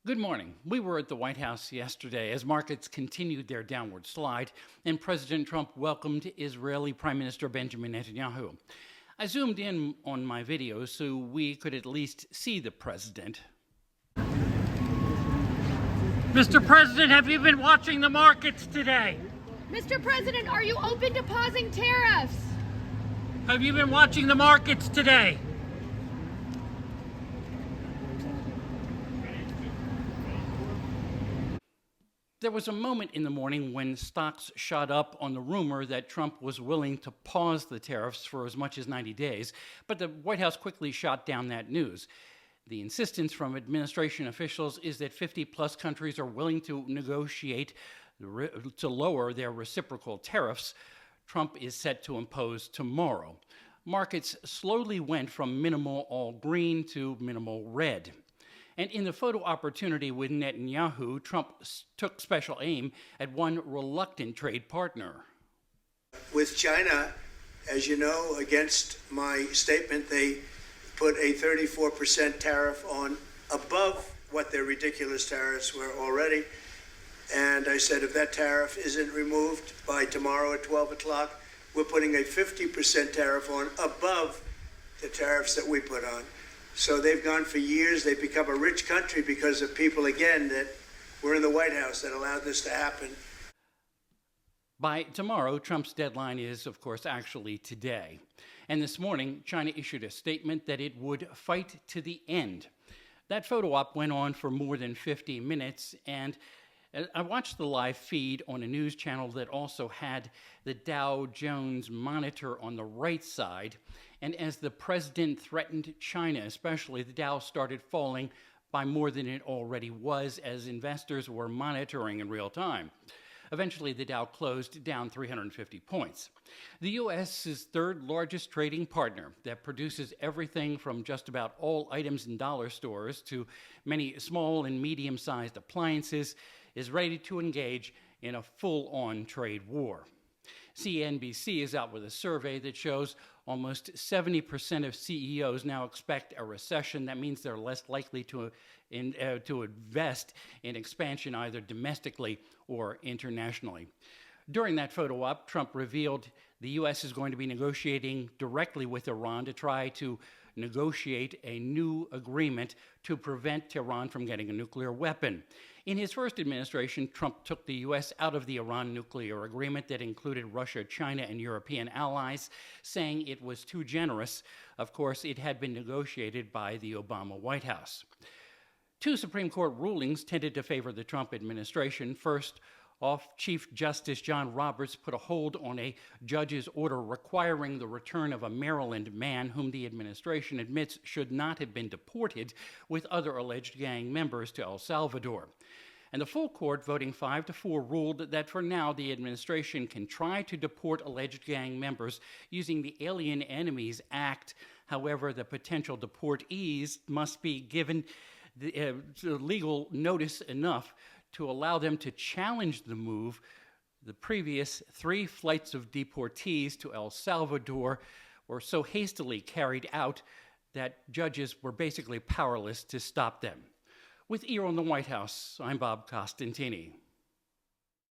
Good morning. We were at the White House yesterday as markets continued their downward slide and President Trump welcomed Israeli Prime Minister Benjamin Netanyahu. I zoomed in on my video so we could at least see the president. Mr. President, have you been watching the markets today? Mr. President, are you open to pausing tariffs? Have you been watching the markets today? There was a moment in the morning when stocks shot up on the rumor that Trump was willing to pause the tariffs for as much as 90 days, but the White House quickly shot down that news. The insistence from administration officials is that 50-plus countries are willing to negotiate to lower their reciprocal tariffs. Trump is set to impose tomorrow. Markets slowly went from minimal all green to minimal red. And in the photo opportunity with Netanyahu, Trump took special aim at one reluctant trade partner. With China, as you know, against my statement, they put a 34% tariff on above what their ridiculous tariffs were already. And I said, if that tariff isn't removed by tomorrow at 12 o'clock, we're putting a 50% tariff on above the tariffs that we put on. So they've gone for years. They've become a rich country because of people, again, that were in the White House that allowed this to happen. By tomorrow, Trump's deadline is, of course, actually today. And this morning, China issued a statement that it would fight to the end. That photo op went on for more than 50 minutes, and I watched the live feed on a news channel that also had the Dow Jones monitor on the right side. And as the president threatened China, especially, the Dow started falling by more than it already was as investors were monitoring in real time. Eventually, the Dow closed down 350 points. The U.S.'s third largest trading partner that produces everything from just about all items in dollar stores to many small and medium-sized appliances is ready to engage in a full-on trade war. CNBC is out with a survey that shows almost 70% of CEOs now expect a recession. That means they're less likely to invest in expansion either domestically or internationally. During that photo op, Trump revealed the U.S. is going to be negotiating directly with Iran to try to negotiate a new agreement to prevent Tehran from getting a nuclear weapon. In his first administration, Trump took the U.S. out of the Iran nuclear agreement that included Russia, China, and European allies, saying it was too generous. Of course, it had been negotiated by the Obama White House. Two Supreme Court rulings tended to favor the Trump administration. First, Chief Justice John Roberts put a hold on a judge's order requiring the return of a Maryland man whom the administration admits should not have been deported with other alleged gang members to El Salvador. And the full court, voting 5-4, ruled that for now the administration can try to deport alleged gang members using the Alien Enemies Act. However, the potential deportees must be given the legal notice enough to allow them to challenge the move. The previous 3 flights of deportees to El Salvador were so hastily carried out that judges were basically powerless to stop them. With Ear on the White House, I'm Bob Costantini.